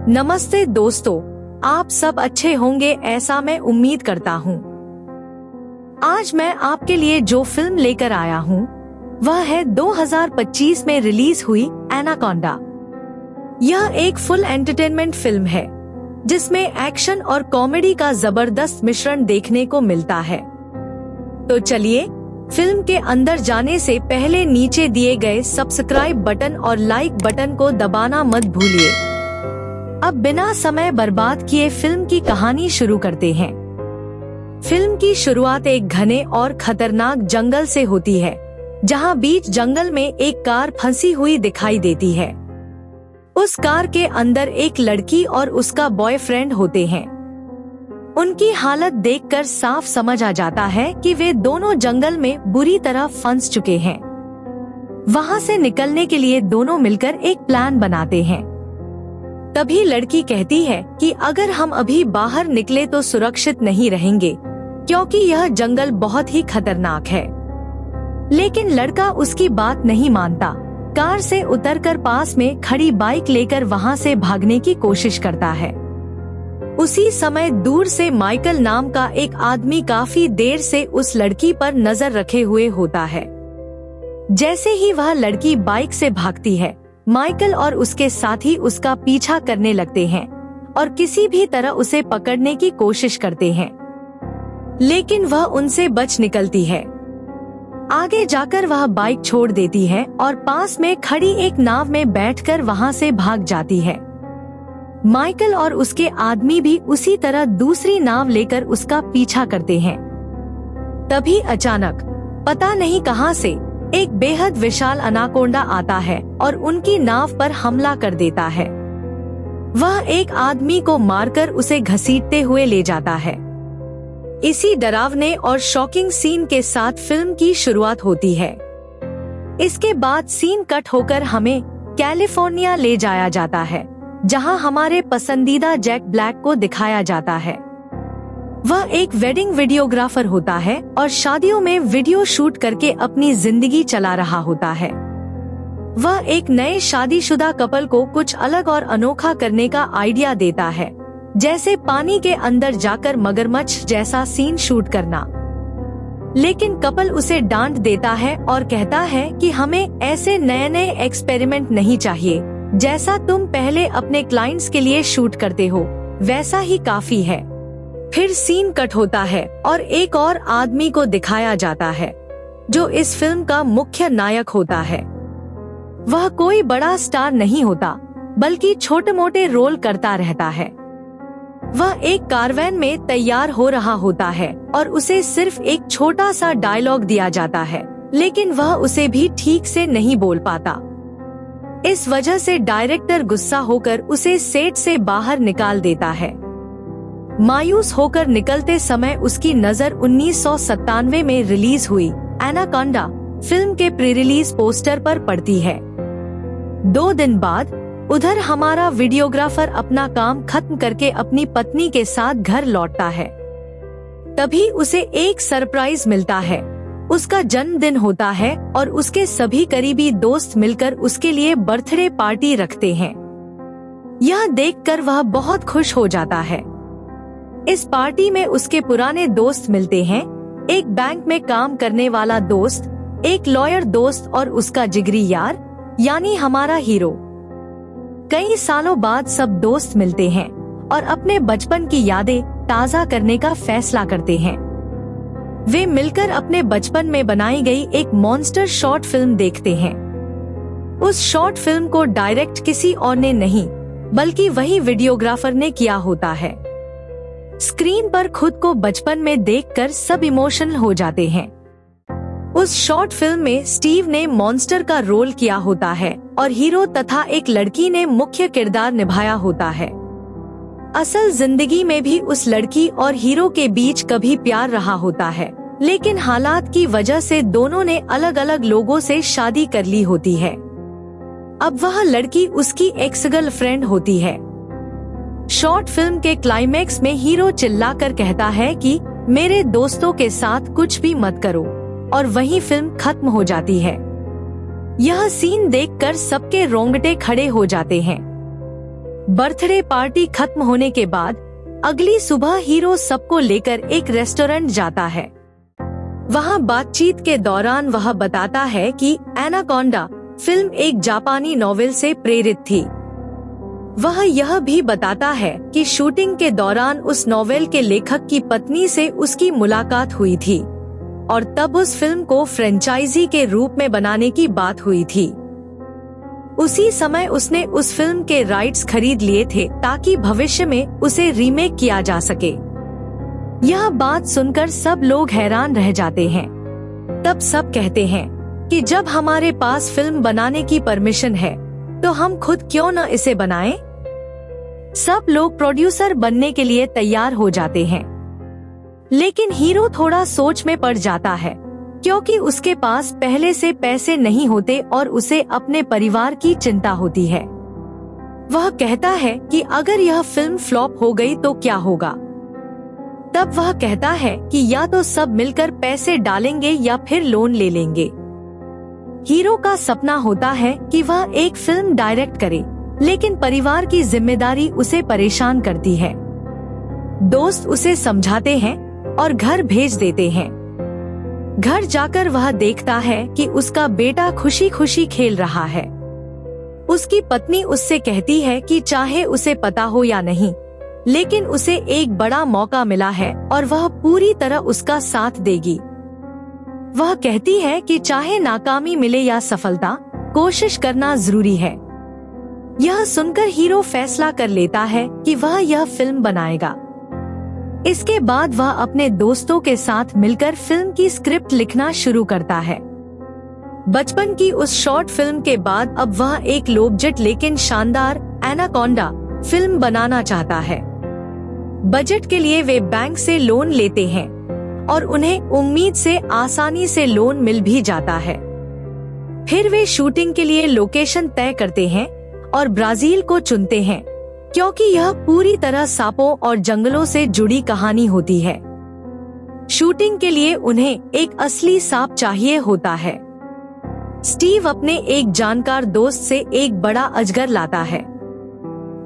नमस्ते दोस्तों, आप सब अच्छे होंगे ऐसा मैं उम्मीद करता हूँ। आज मैं आपके लिए जो फिल्म लेकर आया हूँ वह है 2025 में रिलीज हुई एनाकोंडा। यह एक फुल एंटरटेनमेंट फिल्म है जिसमें एक्शन और कॉमेडी का जबरदस्त मिश्रण देखने को मिलता है। तो चलिए फिल्म के अंदर जाने से पहले नीचे दिए गए सब्सक्राइब बटन और लाइक बटन को दबाना मत भूलिए। अब बिना समय बर्बाद किए फिल्म की कहानी शुरू करते हैं। फिल्म की शुरुआत एक घने और खतरनाक जंगल से होती है, जहां बीच जंगल में एक कार फंसी हुई दिखाई देती है। उस कार के अंदर एक लड़की और उसका बॉयफ्रेंड होते हैं। उनकी हालत देखकर साफ समझ आ जाता है कि वे दोनों जंगल में बुरी तरह फंस चुके हैं। वहां से निकलने के लिए दोनों मिलकर एक प्लान बनाते हैं। तभी लड़की कहती है कि अगर हम अभी बाहर निकले तो सुरक्षित नहीं रहेंगे, क्योंकि यह जंगल बहुत ही खतरनाक है। लेकिन लड़का उसकी बात नहीं मानता। कार से उतरकर पास में खड़ी बाइक लेकर वहां से भागने की कोशिश करता है। उसी समय दूर से माइकल नाम का एक आदमी काफी देर से उस लड़की पर नजर रखे हुए होता है। जैसे ही वह लड़की बाइक से भागती है, माइकल और उसके साथी उसका पीछा करने लगते हैं और किसी भी तरह उसे पकड़ने की कोशिश करते हैं, लेकिन वह उनसे बच निकलती है। आगे जाकर वह बाइक छोड़ देती है और पास में खड़ी एक नाव में बैठकर वहां से भाग जाती है। माइकल और उसके आदमी भी उसी तरह दूसरी नाव लेकर उसका पीछा करते हैं। तभी अचानक पता नहीं कहां से एक बेहद विशाल अनाकोंडा आता है और उनकी नाव पर हमला कर देता है। वह एक आदमी को मारकर उसे घसीटते हुए ले जाता है। इसी डरावने और शॉकिंग सीन के साथ फिल्म की शुरुआत होती है। इसके बाद सीन कट होकर हमें कैलिफोर्निया ले जाया जाता है, जहां हमारे पसंदीदा जैक ब्लैक को दिखाया जाता है। वह एक वेडिंग वीडियोग्राफर होता है और शादियों में वीडियो शूट करके अपनी जिंदगी चला रहा होता है। वह एक नए शादीशुदा कपल को कुछ अलग और अनोखा करने का आइडिया देता है, जैसे पानी के अंदर जाकर मगरमच्छ जैसा सीन शूट करना। लेकिन कपल उसे डांट देता है और कहता है कि हमें ऐसे नए नए एक्सपेरिमेंट नहीं चाहिए, जैसा तुम पहले अपने क्लाइंट्स के लिए शूट करते हो वैसा ही काफी है। फिर सीन कट होता है और एक और आदमी को दिखाया जाता है, जो इस फिल्म का मुख्य नायक होता है। वह कोई बड़ा स्टार नहीं होता, बल्कि छोटे मोटे रोल करता रहता है। वह एक कारवैन में तैयार हो रहा होता है और उसे सिर्फ एक छोटा सा डायलॉग दिया जाता है, लेकिन वह उसे भी ठीक से नहीं बोल पाता। इस वजह से डायरेक्टर गुस्सा होकर उसे सेट से बाहर निकाल देता है। मायूस होकर निकलते समय उसकी नजर 1997 में रिलीज हुई एनाकोंडा फिल्म के प्री रिलीज पोस्टर पर पड़ती है। 2 दिन बाद उधर हमारा वीडियोग्राफर अपना काम खत्म करके अपनी पत्नी के साथ घर लौटता है। तभी उसे एक सरप्राइज मिलता है। उसका जन्मदिन होता है और उसके सभी करीबी दोस्त मिलकर उसके लिए बर्थडे पार्टी रखते हैं। यह देखकर वह बहुत खुश हो जाता है। इस पार्टी में उसके पुराने दोस्त मिलते हैं, एक बैंक में काम करने वाला दोस्त, एक लॉयर दोस्त और उसका जिगरी यार यानी हमारा हीरो। कई सालों बाद सब दोस्त मिलते हैं और अपने बचपन की यादें ताज़ा करने का फैसला करते हैं। वे मिलकर अपने बचपन में बनाई गई एक मॉन्स्टर शॉर्ट फिल्म देखते हैं। उस शॉर्ट फिल्म को डायरेक्ट किसी और ने नहीं, बल्कि वही वीडियोग्राफर ने किया होता है। स्क्रीन पर खुद को बचपन में देखकर सब इमोशनल हो जाते हैं। उस शॉर्ट फिल्म में स्टीव ने मॉन्स्टर का रोल किया होता है और हीरो तथा एक लड़की ने मुख्य किरदार निभाया होता है। असल जिंदगी में भी उस लड़की और हीरो के बीच कभी प्यार रहा होता है, लेकिन हालात की वजह से दोनों ने अलग अलग लोगों से शादी कर ली होती है। अब वह लड़की उसकी एक्स गर्लफ्रेंड होती है। शॉर्ट फिल्म के क्लाइमेक्स में हीरो चिल्लाकर कहता है कि मेरे दोस्तों के साथ कुछ भी मत करो, और वहीं फिल्म खत्म हो जाती है। यह सीन देखकर सबके रोंगटे खड़े हो जाते हैं। बर्थडे पार्टी खत्म होने के बाद अगली सुबह हीरो सबको लेकर एक रेस्टोरेंट जाता है। वहाँ बातचीत के दौरान वह बताता है कि एनाकोंडा फिल्म एक जापानी नॉवेल से प्रेरित थी। वह यह भी बताता है कि शूटिंग के दौरान उस नॉवेल के लेखक की पत्नी से उसकी मुलाकात हुई थी और तब उस फिल्म को फ्रेंचाइजी के रूप में बनाने की बात हुई थी। उसी समय उसने उस फिल्म के राइट्स खरीद लिए थे ताकि भविष्य में उसे रीमेक किया जा सके। यह बात सुनकर सब लोग हैरान रह जाते हैं। तब सब कहते हैं कि जब हमारे पास फिल्म बनाने की परमिशन है तो हम खुद क्यों न इसे बनाएं? सब लोग प्रोड्यूसर बनने के लिए तैयार हो जाते हैं, लेकिन हीरो थोड़ा सोच में पड़ जाता है क्योंकि उसके पास पहले से पैसे नहीं होते और उसे अपने परिवार की चिंता होती है। वह कहता है कि अगर यह फिल्म फ्लॉप हो गई तो क्या होगा। तब वह कहता है कि या तो सब मिलकर पैसे डालेंगे या फिर लोन ले लेंगे। हीरो का सपना होता है कि वह एक फिल्म डायरेक्ट करे, लेकिन परिवार की जिम्मेदारी उसे परेशान करती है। दोस्त उसे समझाते हैं और घर भेज देते हैं। घर जाकर वह देखता है कि उसका बेटा खुशी खुशी खेल रहा है। उसकी पत्नी उससे कहती है कि चाहे उसे पता हो या नहीं, लेकिन उसे एक बड़ा मौका मिला है और वह पूरी तरह उसका साथ देगी। वह कहती है कि चाहे नाकामी मिले या सफलता, कोशिश करना जरूरी है। यह सुनकर हीरो फैसला कर लेता है कि वह यह फिल्म बनाएगा। इसके बाद वह अपने दोस्तों के साथ मिलकर फिल्म की स्क्रिप्ट लिखना शुरू करता है। बचपन की उस शॉर्ट फिल्म के बाद अब वह एक लो बजट लेकिन शानदार एनाकोंडा फिल्म बनाना चाहता है। बजट के लिए वे बैंक से लोन लेते हैं और उन्हें उम्मीद से आसानी से लोन मिल भी जाता है। फिर वे शूटिंग के लिए लोकेशन तय करते हैं और ब्राजील को चुनते हैं क्योंकि यह पूरी तरह सांपों और जंगलों से जुड़ी कहानी होती है। शूटिंग के लिए उन्हें एक असली सांप चाहिए होता है। स्टीव अपने एक जानकार दोस्त से एक बड़ा अजगर लाता है।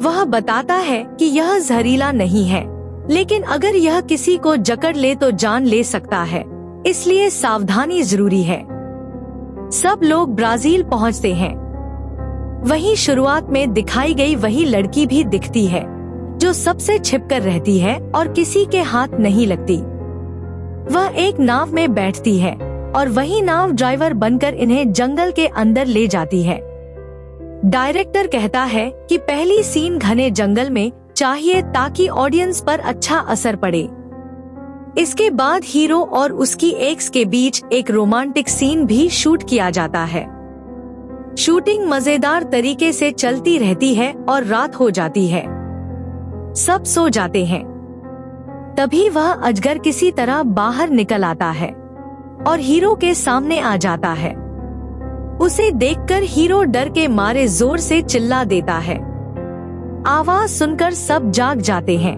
वह बताता है कि यह जहरीला नहीं है, लेकिन अगर यह किसी को जकड़ ले तो जान ले सकता है, इसलिए सावधानी जरूरी है। सब लोग ब्राजील पहुंचते हैं। वहीं शुरुआत में दिखाई गई वही लड़की भी दिखती है जो सबसे छिपकर रहती है और किसी के हाथ नहीं लगती। वह एक नाव में बैठती है और वही नाव ड्राइवर बनकर इन्हें जंगल के अंदर ले जाती है। डायरेक्टर कहता है कि पहली सीन घने जंगल में चाहिए ताकि ऑडियंस पर अच्छा असर पड़े। इसके बाद हीरो और उसकी एक्स के बीच एक रोमांटिक सीन भी शूट किया जाता है। शूटिंग मजेदार तरीके से चलती रहती है और रात हो जाती है। सब सो जाते हैं। तभी वह अजगर किसी तरह बाहर निकल आता है और हीरो के सामने आ जाता है। उसे देखकर हीरो डर के मारे जोर से चिल्ला देता है। आवाज सुनकर सब जाग जाते हैं।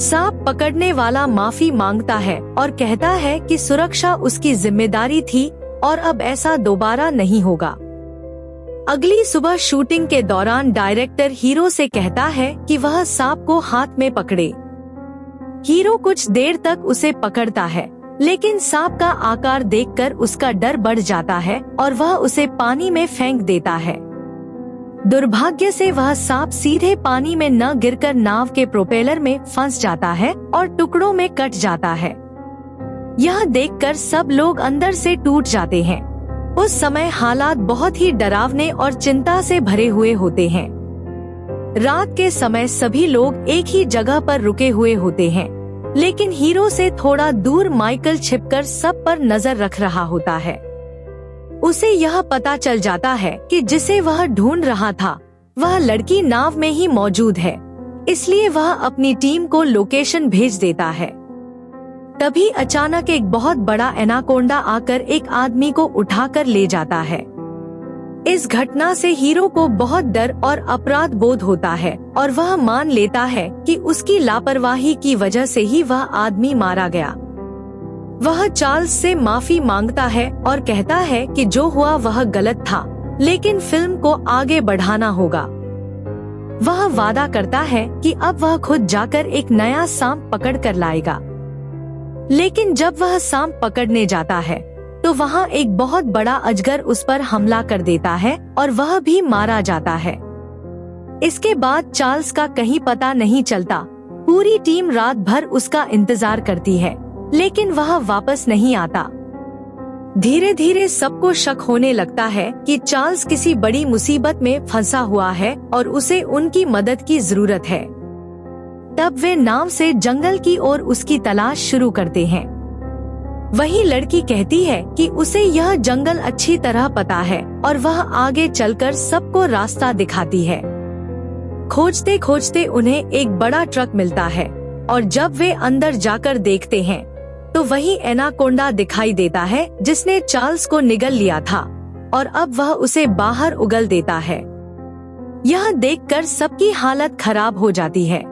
सांप पकड़ने वाला माफी मांगता है और कहता है कि सुरक्षा उसकी जिम्मेदारी थी और अब ऐसा दोबारा नहीं होगा। अगली सुबह शूटिंग के दौरान डायरेक्टर हीरो से कहता है कि वह सांप को हाथ में पकड़े। हीरो कुछ देर तक उसे पकड़ता है, लेकिन सांप का आकार देखकर उसका डर बढ़ जाता है और वह उसे पानी में फेंक देता है। दुर्भाग्य से वह सांप सीधे पानी में न गिरकर नाव के प्रोपेलर में फंस जाता है और टुकड़ों में कट जाता है। यह देखकर सब लोग अंदर से टूट जाते हैं। उस समय हालात बहुत ही डरावने और चिंता से भरे हुए होते हैं। रात के समय सभी लोग एक ही जगह पर रुके हुए होते हैं, लेकिन हीरो से थोड़ा दूर माइकल छिपकर सब पर नजर रख रहा होता है। उसे यह पता चल जाता है कि जिसे वह ढूंढ रहा था वह लड़की नाव में ही मौजूद है, इसलिए वह अपनी टीम को लोकेशन भेज देता है। तभी अचानक एक बहुत बड़ा एनाकोंडा आकर एक आदमी को उठाकर ले जाता है। इस घटना से हीरो को बहुत डर और अपराध बोध होता है और वह मान लेता है कि उसकी लापरवाही की वजह से ही वह आदमी मारा गया। वह चार्ल्स से माफी मांगता है और कहता है कि जो हुआ वह गलत था, लेकिन फिल्म को आगे बढ़ाना होगा। वह वादा करता है कि अब वह खुद जाकर एक नया सांप पकड़ कर लाएगा। लेकिन जब वह सांप पकड़ने जाता है तो वहाँ एक बहुत बड़ा अजगर उस पर हमला कर देता है और वह भी मारा जाता है। इसके बाद चार्ल्स का कहीं पता नहीं चलता। पूरी टीम रात भर उसका इंतजार करती है, लेकिन वह वापस नहीं आता। धीरे धीरे सबको शक होने लगता है कि चार्ल्स किसी बड़ी मुसीबत में फंसा हुआ है और उसे उनकी मदद की जरूरत है। तब वे नाव से जंगल की ओर उसकी तलाश शुरू करते हैं। वही लड़की कहती है कि उसे यह जंगल अच्छी तरह पता है और वह आगे चलकर सबको रास्ता दिखाती है। खोजते खोजते उन्हें एक बड़ा ट्रक मिलता है और जब वे अंदर जाकर देखते हैं तो वही एनाकोंडा दिखाई देता है जिसने चार्ल्स को निगल लिया था और अब वह उसे बाहर उगल देता है। यह देखकर सबकी हालत खराब हो जाती है।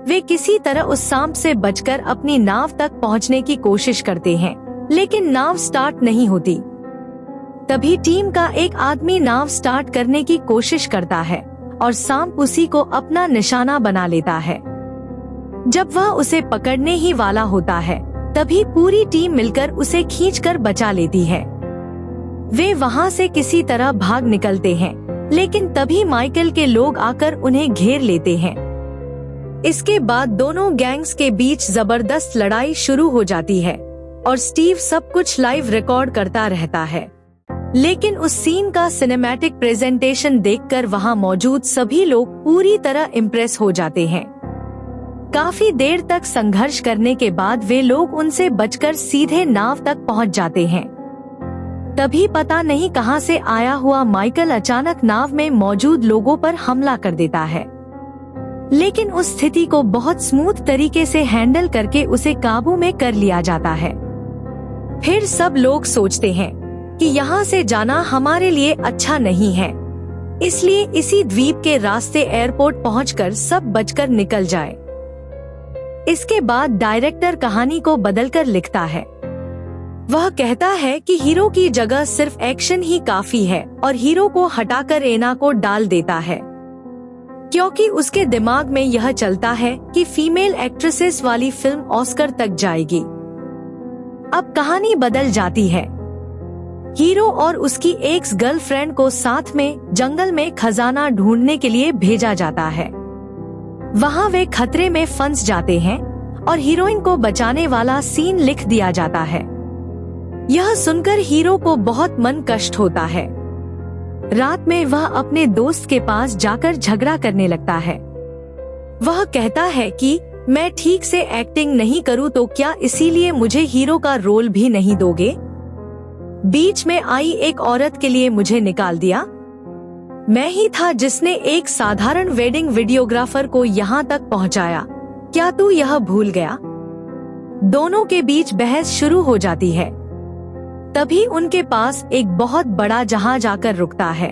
वे किसी तरह उस सांप से बचकर अपनी नाव तक पहुंचने की कोशिश करते हैं, लेकिन नाव स्टार्ट नहीं होती। तभी टीम का एक आदमी नाव स्टार्ट करने की कोशिश करता है और सांप उसी को अपना निशाना बना लेता है। जब वह उसे पकड़ने ही वाला होता है तभी पूरी टीम मिलकर उसे खींचकर बचा लेती है। वे वहां से किसी तरह भाग निकलते हैं, लेकिन तभी माइकल के लोग आकर उन्हें घेर लेते हैं। इसके बाद दोनों गैंग्स के बीच जबरदस्त लड़ाई शुरू हो जाती है और स्टीव सब कुछ लाइव रिकॉर्ड करता रहता है। लेकिन उस सीन का सिनेमैटिक प्रेजेंटेशन देखकर वहां मौजूद सभी लोग पूरी तरह इम्प्रेस हो जाते हैं। काफी देर तक संघर्ष करने के बाद वे लोग उनसे बचकर सीधे नाव तक पहुंच जाते हैं। तभी पता नहीं कहां से आया हुआ माइकल अचानक नाव में मौजूद लोगों पर हमला कर देता है, लेकिन उस स्थिति को बहुत स्मूथ तरीके से हैंडल करके उसे काबू में कर लिया जाता है। फिर सब लोग सोचते हैं कि यहाँ से जाना हमारे लिए अच्छा नहीं है, इसलिए इसी द्वीप के रास्ते एयरपोर्ट पहुंचकर सब बचकर निकल जाए। इसके बाद डायरेक्टर कहानी को बदलकर लिखता है। वह कहता है कि हीरो की जगह सिर्फ एक्शन ही काफी है और हीरो को हटाकर एना को डाल देता है, क्योंकि उसके दिमाग में यह चलता है कि फीमेल एक्ट्रेसेस वाली फिल्म ऑस्कर तक जाएगी। अब कहानी बदल जाती है। हीरो और उसकी एक्स गर्लफ्रेंड को साथ में जंगल में खजाना ढूंढने के लिए भेजा जाता है। वहाँ वे खतरे में फंस जाते हैं और हीरोइन को बचाने वाला सीन लिख दिया जाता है। यह सुनकर हीरो को बहुत मन कष्ट होता है। रात में वह अपने दोस्त के पास जाकर झगड़ा करने लगता है। वह कहता है कि मैं ठीक से एक्टिंग नहीं करूँ तो क्या इसीलिए मुझे हीरो का रोल भी नहीं दोगे? बीच में आई एक औरत के लिए मुझे निकाल दिया। मैं ही था जिसने एक साधारण वेडिंग वीडियोग्राफर को यहाँ तक पहुँचाया। क्या तू यह भूल गया? दोनों के बीच बहस शुरू हो जाती है। तभी उनके पास एक बहुत बड़ा जहाज आकर रुकता है।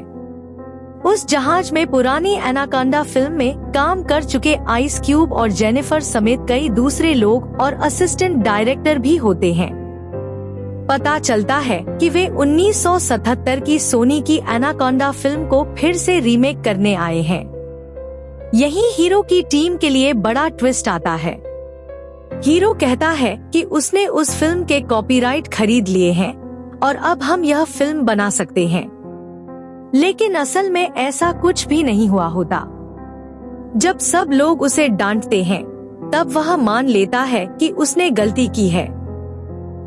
उस जहाज में पुरानी एनाकोंडा फिल्म में काम कर चुके आइस क्यूब और जेनिफर समेत कई दूसरे लोग और असिस्टेंट डायरेक्टर भी होते हैं। पता चलता है कि वे 1977 की सोनी की एनाकोंडा फिल्म को फिर से रीमेक करने आए हैं। यही हीरो की टीम के लिए बड़ा ट्विस्ट आता है। हीरो कहता है कि उसने उस फिल्म के कॉपीराइट खरीद लिए हैं और अब हम यह फिल्म बना सकते हैं, लेकिन असल में ऐसा कुछ भी नहीं हुआ होता। जब सब लोग उसे डांटते हैं तब वह मान लेता है कि उसने गलती की है।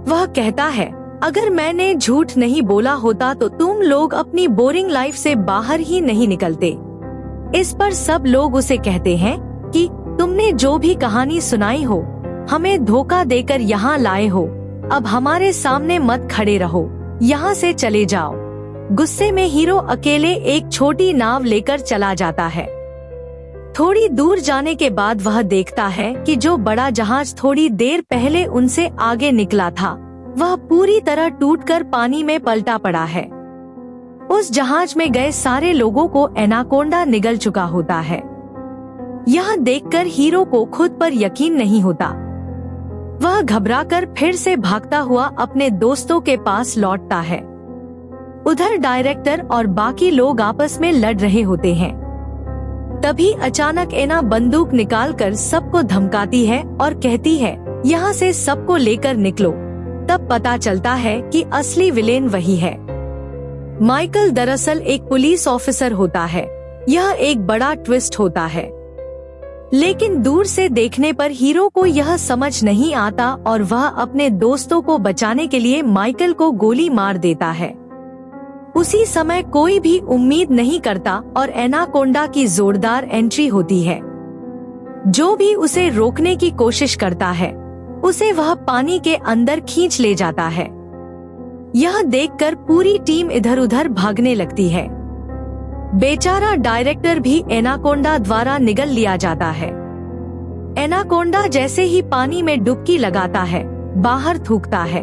वह कहता है, अगर मैंने झूठ नहीं बोला होता तो तुम लोग अपनी बोरिंग लाइफ से बाहर ही नहीं निकलते। इस पर सब लोग उसे कहते हैं कि तुमने जो भी कहानी सुनाई हो, हमें धोखा देकर यहाँ लाए हो। अब हमारे सामने मत खड़े रहो, यहाँ से चले जाओ। गुस्से में हीरो अकेले एक छोटी नाव लेकर चला जाता है। थोड़ी दूर जाने के बाद वह देखता है कि जो बड़ा जहाज थोड़ी देर पहले उनसे आगे निकला था, वह पूरी तरह टूटकर पानी में पलटा पड़ा है। उस जहाज में गए सारे लोगों को एनाकोंडा निगल चुका होता है। यह देखकर हीरो को खुद पर यकीन नहीं होता। वह घबराकर फिर से भागता हुआ अपने दोस्तों के पास लौटता है। उधर डायरेक्टर और बाकी लोग आपस में लड़ रहे होते हैं। तभी अचानक एना बंदूक निकालकर सबको धमकाती है और कहती है, यहाँ से सबको लेकर निकलो। तब पता चलता है कि असली विलेन वही है। माइकल दरअसल एक पुलिस ऑफिसर होता है। यह एक बड़ा ट्विस्ट होता है, लेकिन दूर से देखने पर हीरो को यह समझ नहीं आता और वह अपने दोस्तों को बचाने के लिए माइकल को गोली मार देता है। उसी समय कोई भी उम्मीद नहीं करता और एनाकोंडा की जोरदार एंट्री होती है। जो भी उसे रोकने की कोशिश करता है उसे वह पानी के अंदर खींच ले जाता है। यह देखकर पूरी टीम इधर उधर भागने लगती है। बेचारा डायरेक्टर भी एनाकोंडा द्वारा निगल लिया जाता है। एनाकोंडा जैसे ही पानी में डुबकी लगाता है, बाहर थूकता है।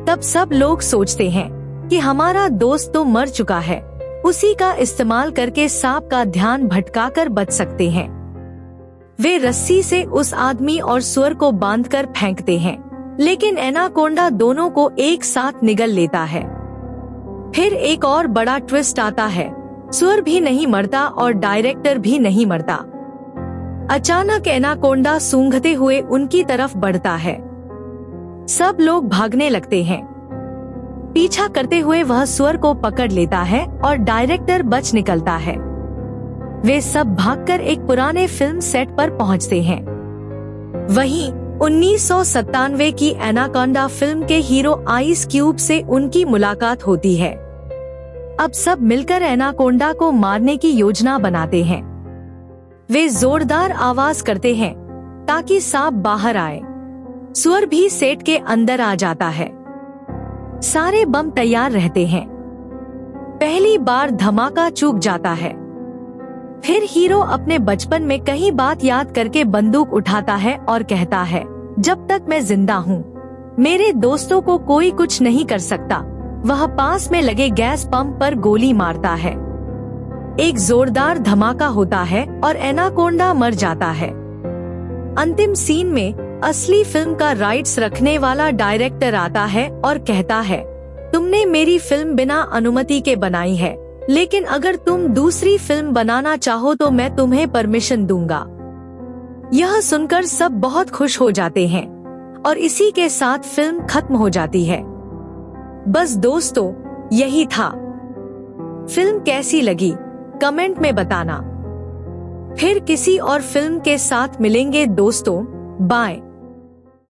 तब सब लोग सोचते हैं कि हमारा दोस्त तो मर चुका है, उसी का इस्तेमाल करके सांप का ध्यान भटकाकर बच सकते हैं। वे रस्सी से उस आदमी और सुअर को बांधकर फेंकते हैं, लेकिन एनाकोंडा दोनों को एक साथ निगल लेता है। फिर एक और बड़ा ट्विस्ट आता है। सुअर भी नहीं मरता और डायरेक्टर भी नहीं मरता। अचानक एनाकोंडा सूंघते हुए उनकी तरफ बढ़ता है। सब लोग भागने लगते हैं। पीछा करते हुए वह सुअर को पकड़ लेता है और डायरेक्टर बच निकलता है। वे सब भागकर एक पुराने फिल्म सेट पर पहुंचते हैं। वहीं 1997 की एनाकोंडा फिल्म के हीरो आइस क्यूब से उनकी मुलाकात होती है। अब सब मिलकर एनाकोंडा को मारने की योजना बनाते हैं। वे जोरदार आवाज करते हैं ताकि सांप बाहर आए। सुअर भी सेट के अंदर आ जाता है। सारे बम तैयार रहते हैं। पहली बार धमाका चूक जाता है। फिर हीरो अपने बचपन में कहीं बात याद करके बंदूक उठाता है और कहता है, जब तक मैं जिंदा हूँ मेरे दोस्तों को कोई कुछ नहीं कर सकता। वह पास में लगे गैस पंप पर गोली मारता है। एक जोरदार धमाका होता है और एनाकोंडा मर जाता है। अंतिम सीन में असली फिल्म का राइट्स रखने वाला डायरेक्टर आता है और कहता है, तुमने मेरी फिल्म बिना अनुमति के बनाई है, लेकिन अगर तुम दूसरी फिल्म बनाना चाहो तो मैं तुम्हें परमिशन दूंगा। यह सुनकर सब बहुत खुश हो जाते हैं और इसी के साथ फिल्म खत्म हो जाती है। बस दोस्तों, यही था। फिल्म कैसी लगी कमेंट में बताना। फिर किसी और फिल्म के साथ मिलेंगे दोस्तों। बाय।